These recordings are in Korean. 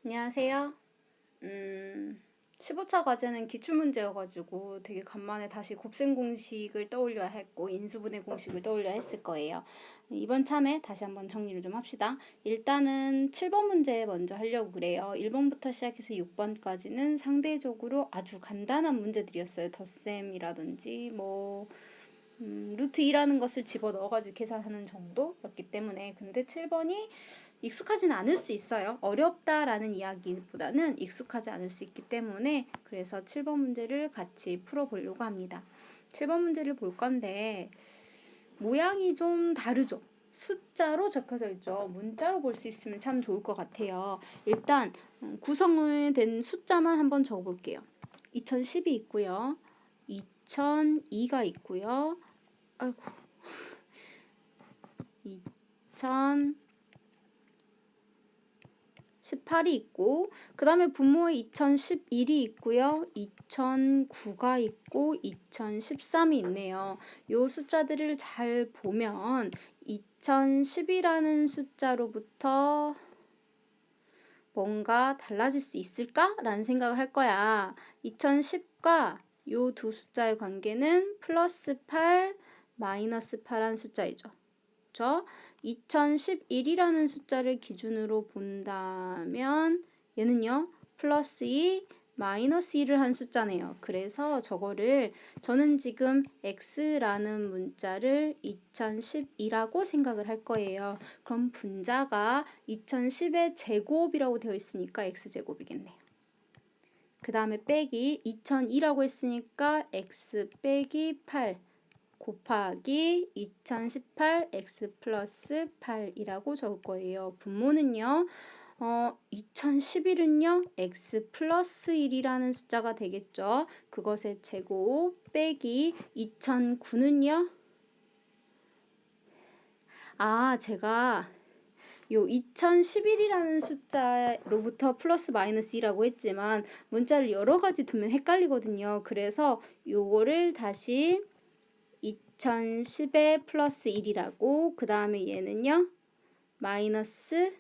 안녕하세요. 15차 과제는 기출문제여가지고 되게 간만에 다시 곱셈 공식을 떠올려야 했고 인수분해 공식을 떠올려야 했을 거예요. 이번 참에 다시 한번 정리를 좀 합시다. 일단은 7번 문제 먼저 하려고 그래요. 1번부터 시작해서 6번까지는 상대적으로 아주 간단한 문제들이었어요. 덧셈이라든지 루트 2라는 것을 집어넣어가지고 계산하는 정도였기 때문에. 근데 7번이 익숙하지는 않을 수 있어요. 어렵다라는 이야기보다는 익숙하지 않을 수 있기 때문에 그래서 7번 문제를 같이 풀어보려고 합니다. 7번 문제를 볼 건데 모양이 좀 다르죠. 숫자로 적혀져 있죠. 문자로 볼 수 있으면 참 좋을 것 같아요. 일단 구성된 숫자만 한번 적어볼게요. 2010이 있고요. 2002가 있고요. 아이고 2018이 있고 그 다음에 분모에 2011이 있고요. 2009가 있고 2013이 있네요. 요 숫자들을 잘 보면 2010이라는 숫자로부터 뭔가 달라질 수 있을까? 라는 생각을 할 거야. 2010과 요 두 숫자의 관계는 플러스 8, 마이너스 8한 숫자이죠. 그렇죠? 2011이라는 숫자를 기준으로 본다면 얘는요. 플러스 2, 마이너스 1을 한 숫자네요. 그래서 저는 지금 x라는 문자를 2012라고 생각을 할 거예요. 그럼 분자가 2010의 제곱이라고 되어 있으니까 x제곱이겠네요. 그 다음에 빼기 2002라고 했으니까 x 빼기 8 곱하기 2018 x 플러스 8이라고 적을 거예요. 분모는요. 2011은요. x 플러스 1이라는 숫자가 되겠죠. 그것의 제곱 빼기 2009는요. 제가 요 2011이라는 숫자로부터 플러스 마이너스 2라고 했지만 문자를 여러 가지 두면 헷갈리거든요. 그래서 요거를 다시 2010에 플러스 1이라고 그 다음에 얘는요 마이너스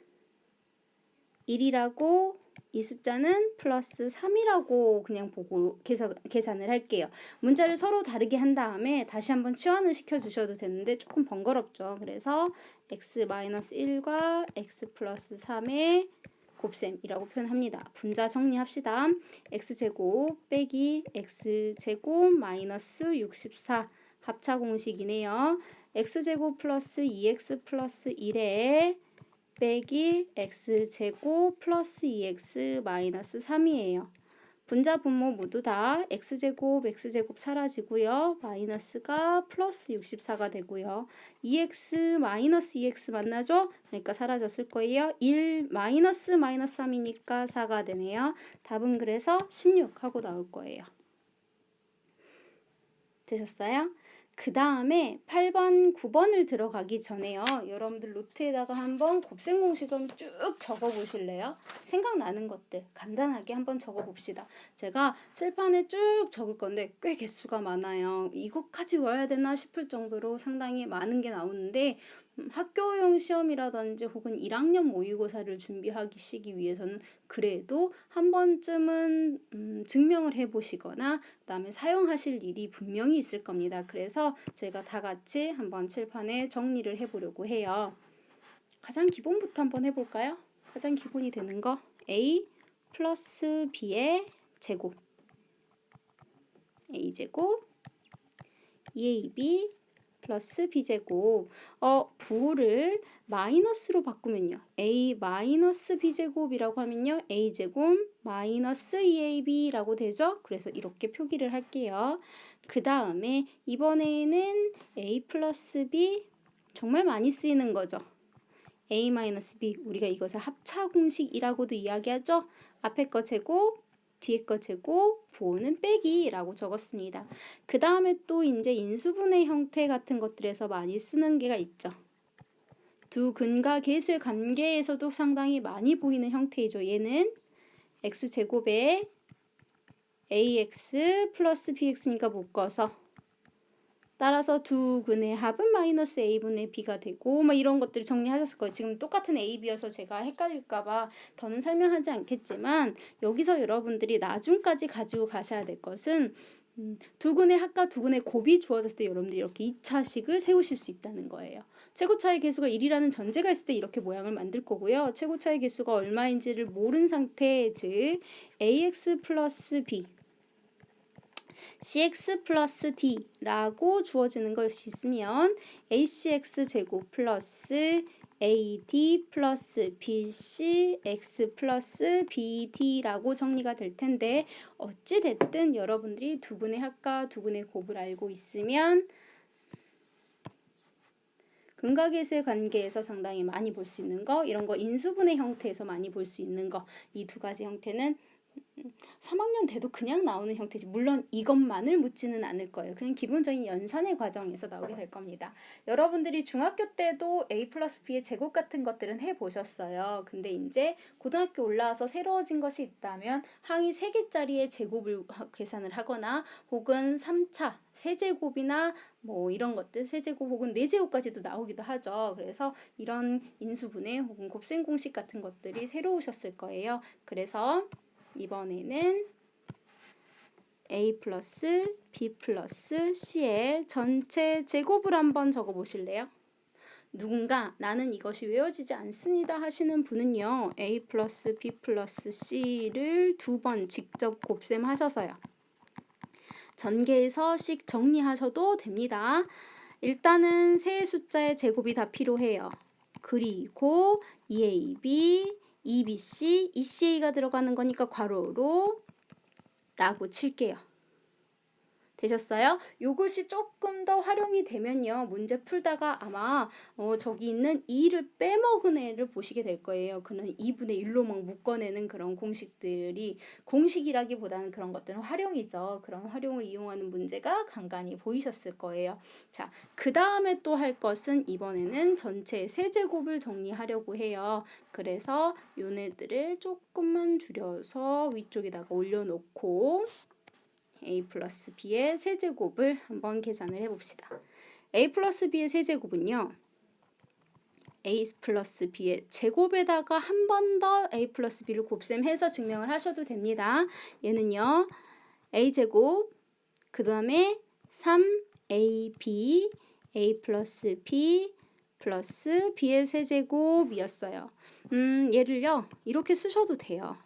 1이라고 이 숫자는 플러스 3이라고 그냥 보고 계산을 할게요. 문자를 서로 다르게 한 다음에 다시 한번 치환을 시켜주셔도 되는데 조금 번거롭죠. 그래서 x-1과 x 플러스 3의 곱셈이라고 표현합니다. 분자 정리합시다. x제곱 빼기 x제곱 마이너스 64 합차 공식이네요. x제곱 플러스 2x 플러스 1에 빼기 x제곱 플러스 2x 마이너스 3이에요. 분자 분모 모두 다 x제곱 사라지고요. 마이너스가 플러스 64가 되고요. 2x 마이너스 2x 만나죠? 그러니까 사라졌을 거예요. 1 마이너스 3이니까 4가 되네요. 답은 그래서 16하고 나올 거예요. 되셨어요? 그 다음에 8번, 9번을 들어가기 전에요. 여러분들 노트에다가 한번 곱셈 공식을 쭉 적어 보실래요? 생각나는 것들 간단하게 한번 적어 봅시다. 제가 칠판에 쭉 적을 건데 꽤 개수가 많아요. 이것까지 외워야 되나 싶을 정도로 상당히 많은 게 나오는데 학교용 시험이라든지 혹은 1학년 모의고사를 준비하시기 위해서는 그래도 한 번쯤은 증명을 해보시거나 그다음에 사용하실 일이 분명히 있을 겁니다. 그래서 저희가 다 같이 한번 칠판에 정리를 해보려고 해요. 가장 기본부터 한번 해볼까요? 가장 기본이 되는 거 a 플러스 b의 제곱 a제곱 2ab 플러스 b제곱 부호를 마이너스로 바꾸면요. a 마이너스 b제곱이라고 하면요. a제곱 마이너스 2ab라고 되죠. 그래서 이렇게 표기를 할게요. 그 다음에 이번에는 a 플러스 b 정말 많이 쓰이는 거죠. a 마이너스 b 우리가 이것을 합차 공식이라고도 이야기하죠. 앞에 거 제곱 뒤에 거 제곱, 부호는 빼기라고 적었습니다. 그 다음에 또 이제 인수분해 형태 같은 것들에서 많이 쓰는 게가 있죠. 두 근과 계수의 관계에서도 상당히 많이 보이는 형태이죠. 얘는 x제곱에 ax 플러스 bx니까 묶어서 따라서 두근의 합은 마이너스 a분의 b가 되고 막 이런 것들을 정리하셨을 거예요. 지금 똑같은 a, b여서 제가 헷갈릴까봐 더는 설명하지 않겠지만 여기서 여러분들이 나중까지 가지고 가셔야 될 것은 두근의 합과 두근의 곱이 주어졌을 때 여러분들이 이렇게 2차식을 세우실 수 있다는 거예요. 최고차의 개수가 1이라는 전제가 있을 때 이렇게 모양을 만들 거고요. 최고차의 개수가 얼마인지를 모른 상태, 즉 ax 플러스 b cx 플러스 d라고 주어지는 것이 있으면 acx 제곱 플러스 ad 플러스 bcx 플러스 bd라고 정리가 될 텐데 어찌됐든 여러분들이 두근의 합과 두근의 곱을 알고 있으면 근각계수의 관계에서 상당히 많이 볼 수 있는 거, 이런 거 인수분해 형태에서 많이 볼 수 있는 거, 이 두 가지 형태는 3학년 돼도 그냥 나오는 형태지 물론 이것만을 묻지는 않을 거예요. 그냥 기본적인 연산의 과정에서 나오게 될 겁니다. 여러분들이 중학교 때도 a 플러스 b의 제곱 같은 것들은 해보셨어요. 근데 이제 고등학교 올라와서 새로워진 것이 있다면 항이 3개짜리의 제곱을 계산을 하거나 혹은 3차 세제곱이나 뭐 이런 것들 세제곱 혹은 네제곱까지도 나오기도 하죠. 그래서 이런 인수분해 혹은 곱셈 공식 같은 것들이 새로우셨을 거예요. 그래서 이번에는 a 플러스 b 플러스 c의 전체 제곱을 한번 적어 보실래요? 누군가 나는 이것이 외워지지 않습니다 하시는 분은요. a 플러스 b 플러스 c를 2번 직접 곱셈하셔서요. 전개해서 씩 정리하셔도 됩니다. 일단은 세 숫자의 제곱이 다 필요해요. 그리고 2ab, 2bc, 2ca가 들어가는 거니까 괄호로 라고 칠게요. 되셨어요? 요것이 조금 더 활용이 되면요. 문제 풀다가 아마 저기 있는 2를 빼먹은 애를 보시게 될 거예요. 그는 2분의 1로 막 묶어내는 그런 공식들이 공식이라기보다는 그런 것들은 활용이죠. 그런 활용을 이용하는 문제가 간간히 보이셨을 거예요. 자, 그 다음에 또 할 것은 이번에는 전체 세제곱을 정리하려고 해요. 그래서 요네들을 조금만 줄여서 위쪽에다가 올려놓고 a 플러스 b의 세제곱을 한번 계산을 해봅시다. a 플러스 b의 세제곱은요. a 플러스 b의 제곱에다가 한 번 더 a 플러스 b를 곱셈해서 증명을 하셔도 됩니다. 얘는요. a제곱 그 다음에 3ab a 플러스 b 플러스 b의 세제곱이었어요. 얘를요. 이렇게 쓰셔도 돼요.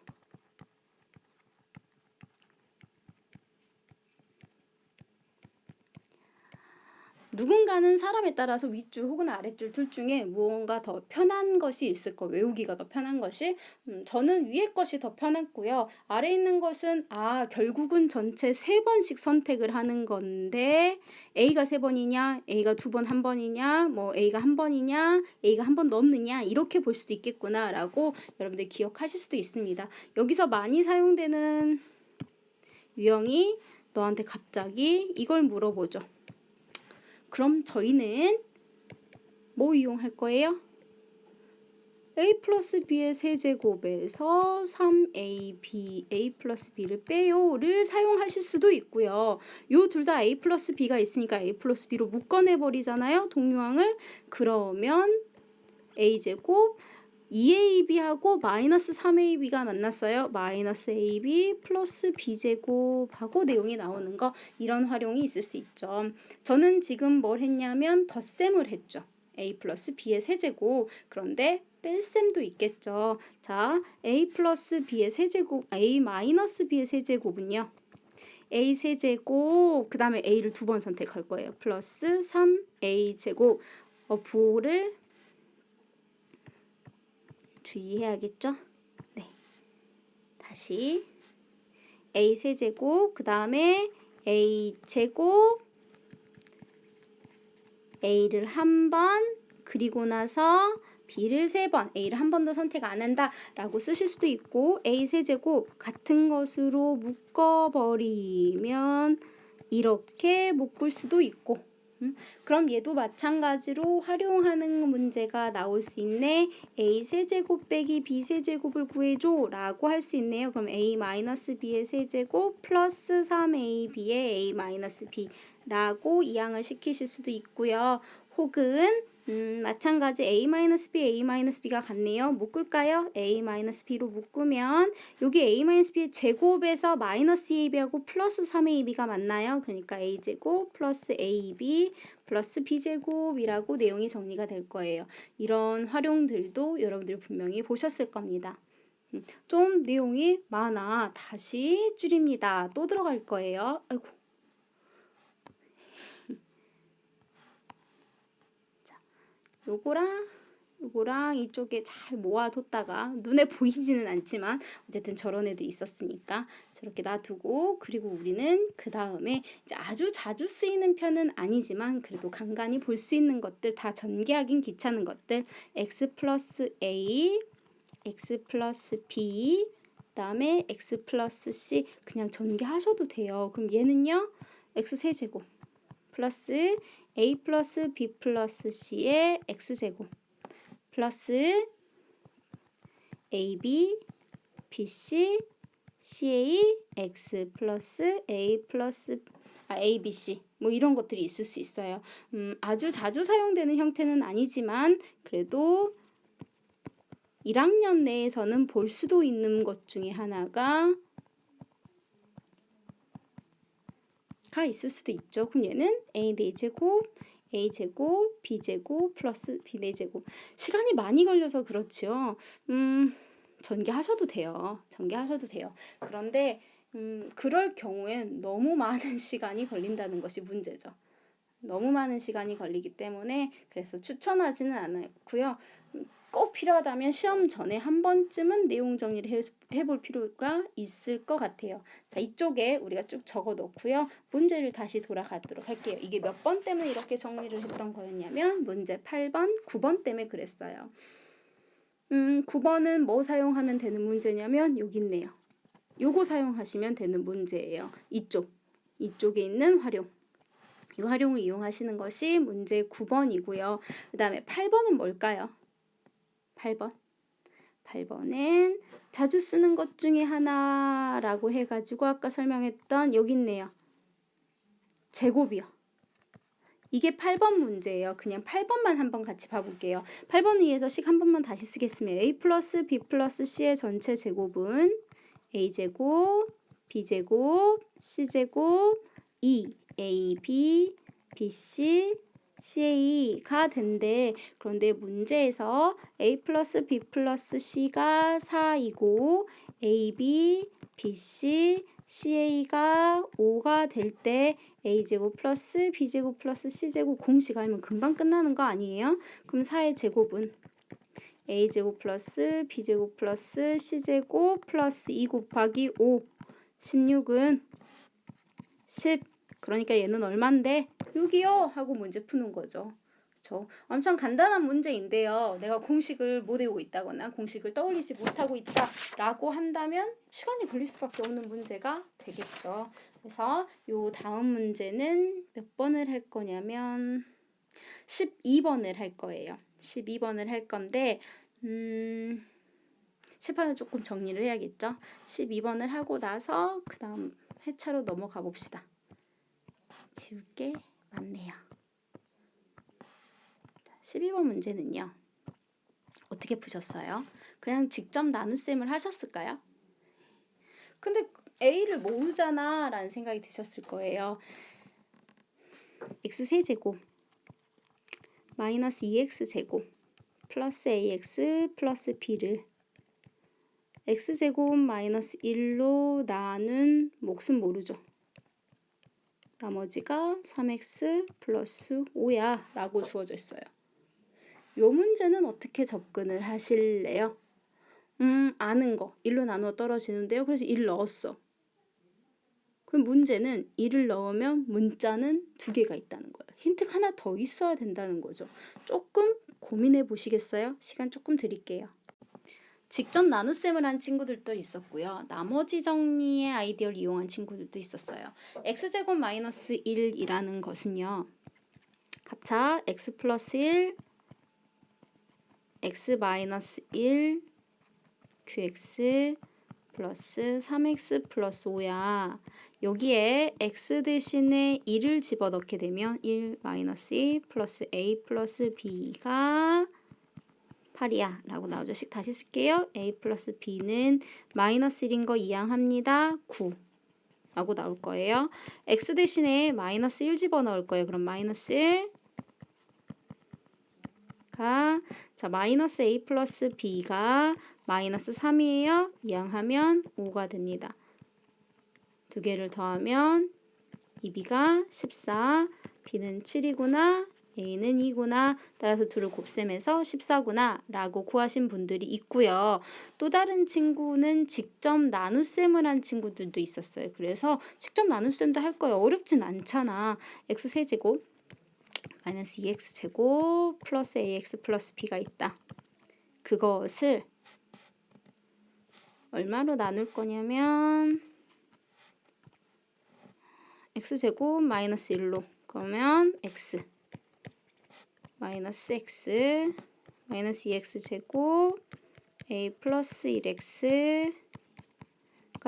누군가는 사람에 따라서 윗줄 혹은 아랫줄 둘 중에 무언가 더 편한 것이 있을 거예요. 외우기가 더 편한 것이. 저는 위에 것이 더 편했고요. 아래 있는 것은 결국은 전체 3번씩 선택을 하는 건데 A가 3번이냐, A가 2번 1번이냐, 뭐 A가 1번이냐, A가 1번 넘느냐 이렇게 볼 수도 있겠구나 라고 여러분들 기억하실 수도 있습니다. 여기서 많이 사용되는 유형이 너한테 갑자기 이걸 물어보죠. 그럼 저희는 뭐 이용할 거예요? a 플러스 b의 세제곱에서 3ab, a 플러스 b를 빼요를 사용하실 수도 있고요. 요 둘 다 a 플러스 b가 있으니까 a 플러스 b로 묶어내버리잖아요. 동류항을. 그러면 a제곱 2ab하고 마이너스 3ab가 만났어요. 마이너스 ab 플러스 b제곱하고 내용이 나오는 거 이런 활용이 있을 수 있죠. 저는 지금 뭘 했냐면 덧셈을 했죠. a 플러스 b의 세제곱. 그런데 뺄셈도 있겠죠. 자, a 플러스 b의 세제곱, a 마이너스 b의 세제곱은요. a 세제곱 그 다음에 a를 2번 선택할 거예요. 플러스 3a 제곱 부호를 주의해야겠죠? 네. 다시 a 세제곱 그 다음에 a 제곱 a를 한 번 그리고 나서 b를 3번 a를 한 번도 선택 안 한다 라고 쓰실 수도 있고 a 세제곱 같은 것으로 묶어버리면 이렇게 묶을 수도 있고 그럼 얘도 마찬가지로 활용하는 문제가 나올 수 있네. a 세제곱 빼기 b 세제곱을 구해줘 라고 할 수 있네요. 그럼 a-b의 세제곱 플러스 3ab의 a-b 라고 이항을 시키실 수도 있고요. 혹은 마찬가지 a-b, a-b가 같네요. 묶을까요? a-b로 묶으면 여기 a-b의 제곱에서 마이너스 2ab하고 플러스 3ab가 맞나요? 그러니까 a제곱 플러스 ab 플러스 b제곱이라고 내용이 정리가 될 거예요. 이런 활용들도 여러분들이 분명히 보셨을 겁니다. 좀 내용이 많아. 다시 줄입니다. 또 들어갈 거예요. 아이고. 요거랑 이쪽에 잘 모아뒀다가 눈에 보이지는 않지만 어쨌든 저런 애들이 있었으니까 저렇게 놔두고, 그리고 우리는 그 다음에 이제 아주 자주 쓰이는 편은 아니지만 그래도 간간히 볼 수 있는 것들, 다 전개하긴 귀찮은 것들, x 플러스 a, x 플러스 b, 그 다음에 x 플러스 c 그냥 전개하셔도 돼요. 그럼 얘는요 x 세제곱 플러스 a 플러스 b 플러스 c의 x제곱 플러스 ab, bc, ca, x 플러스 a 플러스 a, b, c 뭐 이런 것들이 있을 수 있어요. 아주 자주 사용되는 형태는 아니지만 그래도 1학년 내에서는 볼 수도 있는 것 중에 하나가 있을 수도 있죠. 그럼 얘는 a 4제곱, a제곱, b제곱 플러스 b 4제곱. 시간이 많이 걸려서 그렇죠. 전개하셔도 돼요. 그런데 그럴 경우엔 너무 많은 시간이 걸린다는 것이 문제죠. 너무 많은 시간이 걸리기 때문에 그래서 추천하지는 않고요. 꼭 필요하다면 시험 전에 한 번쯤은 내용 정리를 해볼 필요가 있을 것 같아요. 자, 이쪽에 우리가 쭉 적어 놓고요. 문제를 다시 돌아가도록 할게요. 이게 몇 번 때문에 이렇게 정리를 했던 거였냐면 문제 8번, 9번 때문에 그랬어요. 9번은 뭐 사용하면 되는 문제냐면 여기 있네요. 요거 사용하시면 되는 문제예요. 이쪽에 있는 활용. 이 활용을 이용하시는 것이 문제 9번이고요. 그 다음에 8번은 뭘까요? 8번은 자주 쓰는 것 중에 하나라고 해가지고 아까 설명했던 여기 있네요. 제곱이요. 이게 8번 문제예요. 그냥 8번만 한번 같이 봐볼게요. 8번 위에서 식 한 번만 다시 쓰겠습니다. a 플러스 b 플러스 c의 전체 제곱은 a제곱, b제곱, c제곱, 2ab, bc, ca가 된대. 그런데 문제에서 a 플러스 b 플러스 c가 4이고 ab, bc, ca가 5가 될 때 a제곱 플러스 b제곱 플러스 c제곱 공식 알면 금방 끝나는 거 아니에요? 그럼 4의 제곱은 a제곱 플러스 b제곱 플러스 c제곱 플러스 2 곱하기 5 16은 10. 그러니까 얘는 얼만데? 6이요 하고 문제 푸는 거죠. 그렇죠? 엄청 간단한 문제인데요. 내가 공식을 못 외우고 있다거나 공식을 떠올리지 못하고 있다라고 한다면 시간이 걸릴 수밖에 없는 문제가 되겠죠. 그래서 요 다음 문제는 몇 번을 할 거냐면 12번을 할 거예요. 12번을 할 건데 칠판을 조금 정리를 해야겠죠. 12번을 하고 나서 그 다음 회차로 넘어가 봅시다. 지울 게 많네요. 12번 문제는요. 어떻게 푸셨어요? 그냥 직접 나눗셈을 하셨을까요? 근데 A를 모르잖아 라는 생각이 드셨을 거예요. x세제곱 마이너스 2x제곱 플러스 ax 플러스 b를 x제곱 마이너스 1로 나눈 몫은 모르죠. 나머지가 3x 플러스 5야 라고 주어져 있어요. 요 문제는 어떻게 접근을 하실래요? 아는 거 1로 나누어 떨어지는데요. 그래서 1 넣었어. 그럼 문제는 1을 넣으면 문자는 2개가 있다는 거예요. 힌트가 하나 더 있어야 된다는 거죠. 조금 고민해 보시겠어요? 시간 조금 드릴게요. 직접 나눗셈을 한 친구들도 있었고요. 나머지 정리의 아이디어를 이용한 친구들도 있었어요. x제곱 마이너스 1이라는 것은요. 자, x 플러스 1, x 마이너스 1, qx 플러스 3x 플러스 5야. 여기에 x 대신에 2를 집어넣게 되면 1 마이너스 2 플러스 a 플러스 b가 8이야 라고 나오죠. 다시 쓸게요. a 플러스 b는 마이너스 1인 거 이항합니다. 9 라고 나올 거예요. x 대신에 마이너스 1 집어넣을 거예요. 그럼 마이너스 1가 자 마이너스 a 플러스 b가 마이너스 3이에요. 이항하면 5가 됩니다. 두 개를 더하면 2b가 14, b는 7이구나, a는 2구나. 따라서 둘을 곱셈해서 14구나 라고 구하신 분들이 있고요. 또 다른 친구는 직접 나눗셈을 한 친구들도 있었어요. 그래서 직접 나눗셈도 할 거예요. 어렵진 않잖아. x세제곱 마이너스 2x제곱 플러스 ax 플러스 b가 있다. 그것을 얼마로 나눌 거냐면 x제곱 마이너스 1로 그러면 x 마이너스 x 마이너스 2x제곱 a 플러스 1x가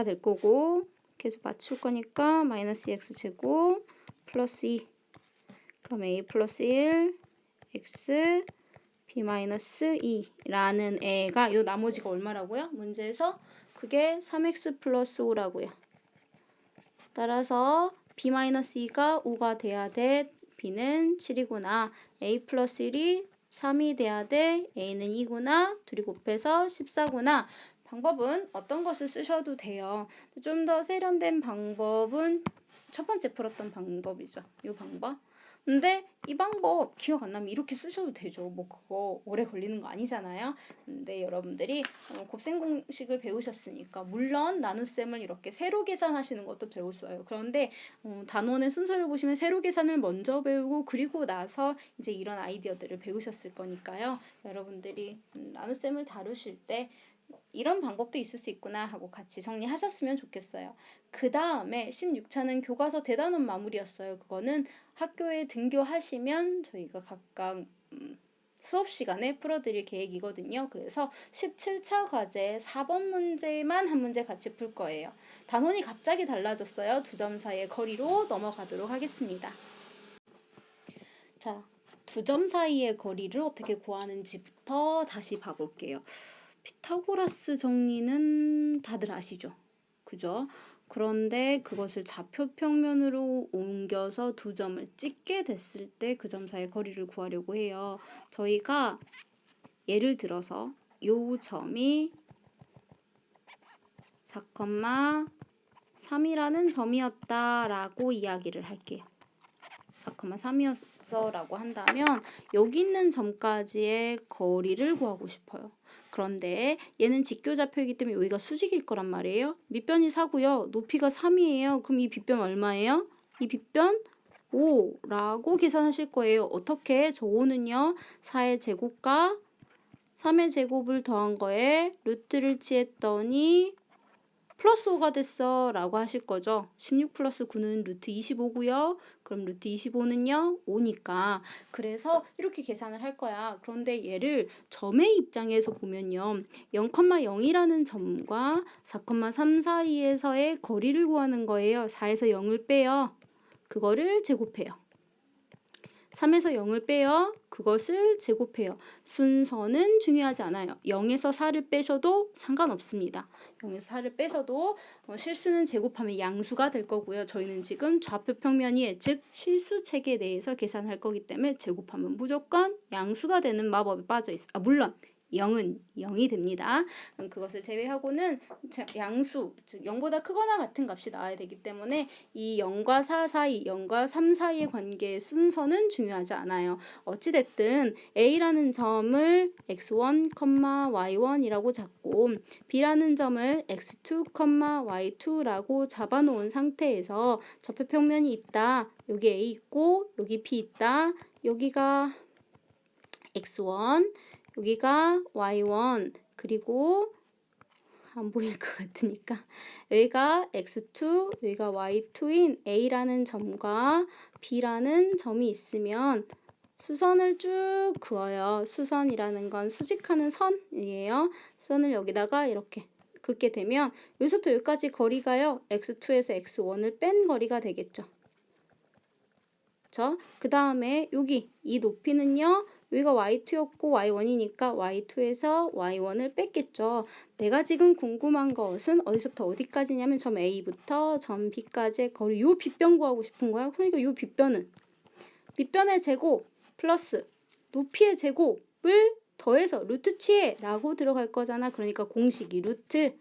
될 거고 계속 맞출 거니까 마이너스 2x제곱 플러스 2 그럼 a 플러스 1 x b 마이너스 2라는 애가 요 나머지가 얼마라고요? 문제에서 그게 3x 플러스 5라고요. 따라서 b 마이너스 2가 5가 돼야 돼. b는 7이구나. a 플러스 1이 3이 돼야 돼. a는 2구나. 둘이 곱해서 14구나. 방법은 어떤 것을 쓰셔도 돼요. 좀 더 세련된 방법은 첫 번째 풀었던 방법이죠. 이 방법. 근데 이 방법 기억 안 나면 이렇게 쓰셔도 되죠. 뭐 그거 오래 걸리는 거 아니잖아요. 근데 여러분들이 곱셈 공식을 배우셨으니까 물론 나눗셈을 이렇게 세로 계산하시는 것도 배웠어요. 그런데 단원의 순서를 보시면 세로 계산을 먼저 배우고 그리고 나서 이제 이런 아이디어들을 배우셨을 거니까요. 여러분들이 나눗셈을 다루실 때 이런 방법도 있을 수 있구나 하고 같이 정리하셨으면 좋겠어요. 그 다음에 16차는 교과서 대단원 마무리였어요. 그거는 학교에 등교하시면 저희가 각각 수업 시간에 풀어드릴 계획이거든요. 그래서 17차 과제 4번 문제만 한 문제 같이 풀 거예요. 단원이 갑자기 달라졌어요. 두 점 사이의 거리로 넘어가도록 하겠습니다. 자, 두 점 사이의 거리를 어떻게 구하는지부터 다시 봐볼게요. 피타고라스 정리는 다들 아시죠? 그죠? 그런데 그것을 좌표 평면으로 옮겨서 두 점을 찍게 됐을 때 그 점 사이의 거리를 구하려고 해요. 저희가 예를 들어서 요 점이 4,3이라는 점이었다라고 이야기를 할게요. 4,3이었어 라고 한다면 여기 있는 점까지의 거리를 구하고 싶어요. 그런데 얘는 직교좌표이기 때문에 여기가 수직일 거란 말이에요. 밑변이 4고요. 높이가 3이에요. 그럼 이 빗변 얼마예요? 이 빗변 5라고 계산하실 거예요. 어떻게? 저 5는요. 4의 제곱과 3의 제곱을 더한 거에 루트를 취했더니 플러스 5가 됐어 라고 하실 거죠. 16 플러스 9는 루트 25고요. 그럼 루트 25는요 5니까 그래서 이렇게 계산을 할 거야. 그런데 얘를 점의 입장에서 보면요 0,0이라는 점과 4,3 사이에서의 거리를 구하는 거예요. 4에서 0을 빼요. 그거를 제곱해요. 3에서 0을 빼요. 그것을 제곱해요. 순서는 중요하지 않아요. 0에서 4를 빼셔도 상관없습니다. 0에서 4를 빼셔도 실수는 제곱하면 양수가 될 거고요. 저희는 지금 좌표 평면이 즉 실수 체계 내에서 계산할 거기 때문에 제곱하면 무조건 양수가 되는 마법에 빠져 있어요. 물론 0은 0이 됩니다. 그것을 제외하고는 양수, 즉 0보다 크거나 같은 값이 나와야 되기 때문에 이 0과 4 사이, 0과 3 사이의 관계의 순서는 중요하지 않아요. 어찌됐든 A라는 점을 x1, y1이라고 잡고 B라는 점을 x2, y2라고 잡아놓은 상태에서 접해 평면이 있다. 여기 A 있고 여기 B 있다. 여기가 x1, 여기가 y1 그리고 안 보일 것 같으니까 여기가 x2 여기가 y2인 A라는 점과 B라는 점이 있으면 수선을 쭉 그어요. 수선이라는 건 수직하는 선이에요. 수선을 여기다가 이렇게 긋게 되면 여기서부터 여기까지 거리가요. x2에서 x1을 뺀 거리가 되겠죠. 그 다음에 여기 이 높이는요. 여기가 y2였고 y1이니까 y2에서 y1을 뺐겠죠. 내가 지금 궁금한 것은 어디서부터 어디까지냐면 점 A부터 점 B까지의 거리, 요 빗변 구하고 싶은 거야. 그러니까 요 빗변의 제곱 플러스 높이의 제곱을 더해서 루트 치해 라고 들어갈 거잖아. 그러니까 공식이 루트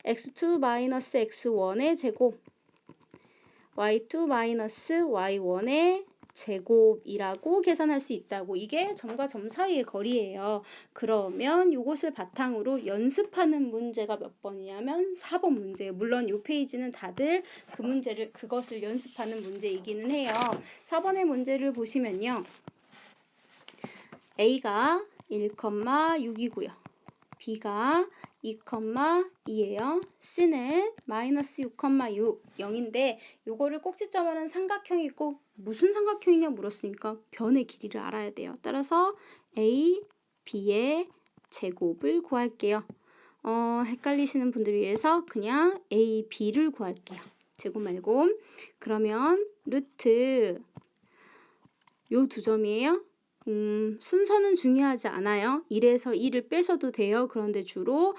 x2 마이너스 x1의 제곱 y2 마이너스 y1의 제곱이라고 계산할 수 있다고. 이게 점과 점 사이의 거리예요. 그러면 이것을 바탕으로 연습하는 문제가 몇 번이냐면 4번 문제예요. 물론 이 페이지는 다들 그것을 연습하는 문제이기는 해요. 4번의 문제를 보시면요. A가 1,6이고요. B가 2,2예요. C는 마이너스 6,6, 0인데 요거를 꼭지점하는 삼각형이 있고 무슨 삼각형이냐 물었으니까 변의 길이를 알아야 돼요. 따라서 A, B의 제곱을 구할게요. 헷갈리시는 분들을 위해서 그냥 A, B를 구할게요. 제곱 말고. 그러면 루트 요 두 점이에요. 순서는 중요하지 않아요. 1에서 2를 빼셔도 돼요. 그런데 주로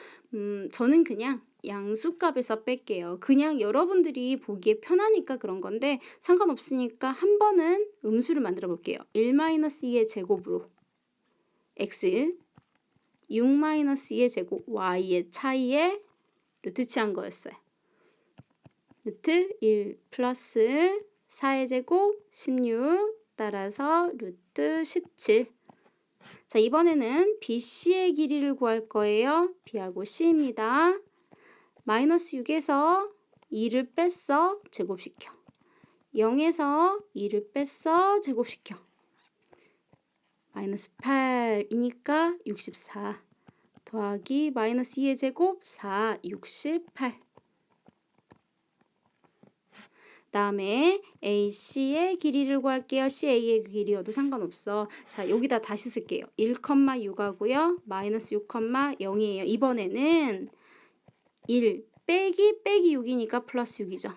저는 그냥 양수값에서 뺄게요. 그냥 여러분들이 보기에 편하니까 그런 건데 상관없으니까 한 번은 음수를 만들어 볼게요. 1-2의 제곱으로 x, 6-2의 제곱 y의 차이에 루트 취한 거였어요. 루트 1 플러스 4의 제곱 16 따라서 루트 17. 자, 이번에는 BC의 길이를 구할 거예요. B하고 C입니다. 마이너스 6에서 2를 뺐어. 제곱시켜. 0에서 2를 뺐어. 제곱시켜. 마이너스 8이니까 64. 더하기 마이너스 2의 제곱 4, 68. 다음에 AC의 길이를 구할게요. CA의 길이여도 상관없어. 자, 여기다 다시 쓸게요. 1,6 하고요. 마이너스 6,0이에요. 이번에는 1 빼기 6이니까 플러스 6이죠.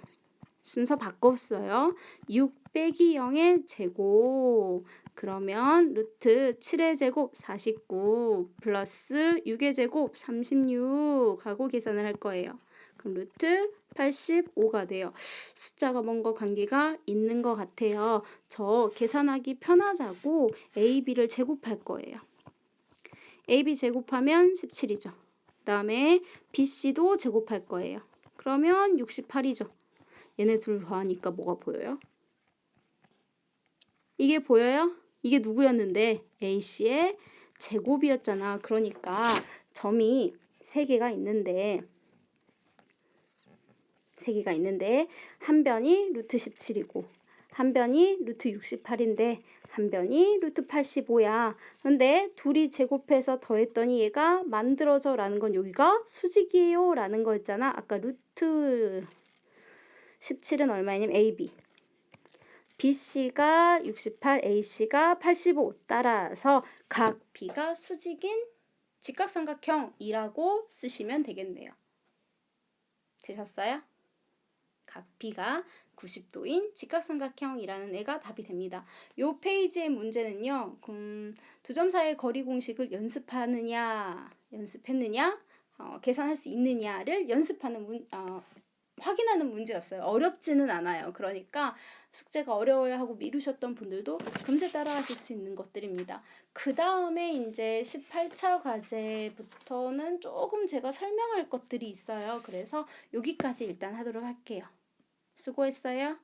순서 바꿨어요. 6 빼기 0의 제곱. 그러면 루트 7의 제곱 49 플러스 6의 제곱 36 하고 계산을 할 거예요. 그럼 루트 85가 돼요. 숫자가 뭔가 관계가 있는 것 같아요. 저 계산하기 편하자고 AB를 제곱할 거예요. AB 제곱하면 17이죠. 그 다음에 BC도 제곱할 거예요. 그러면 68이죠. 얘네 둘 더하니까 뭐가 보여요? 이게 보여요? 이게 누구였는데? AC의 제곱이었잖아. 그러니까 점이 3개가 있는데 한 변이 루트 17이고 한 변이 루트 68인데 한 변이 루트 85야. 근데 둘이 제곱해서 더했더니 얘가 만들어져 라는 건 여기가 수직이에요 라는 거였잖아. 아까 루트 17은 얼마냐면 AB. BC가 68, AC가 85. 따라서 각 B가 수직인 직각삼각형이라고 쓰시면 되겠네요. 되셨어요? 각 B가 90도인 직각삼각형이라는 애가 답이 됩니다. 이 페이지의 문제는요. 두 점 사이의 거리 공식을 연습했느냐, 계산할 수 있느냐를 확인하는 문제였어요. 어렵지는 않아요. 그러니까 숙제가 어려워야 하고 미루셨던 분들도 금세 따라하실 수 있는 것들입니다. 그 다음에 이제 18차 과제부터는 조금 제가 설명할 것들이 있어요. 그래서 여기까지 일단 하도록 할게요. 수고했어요.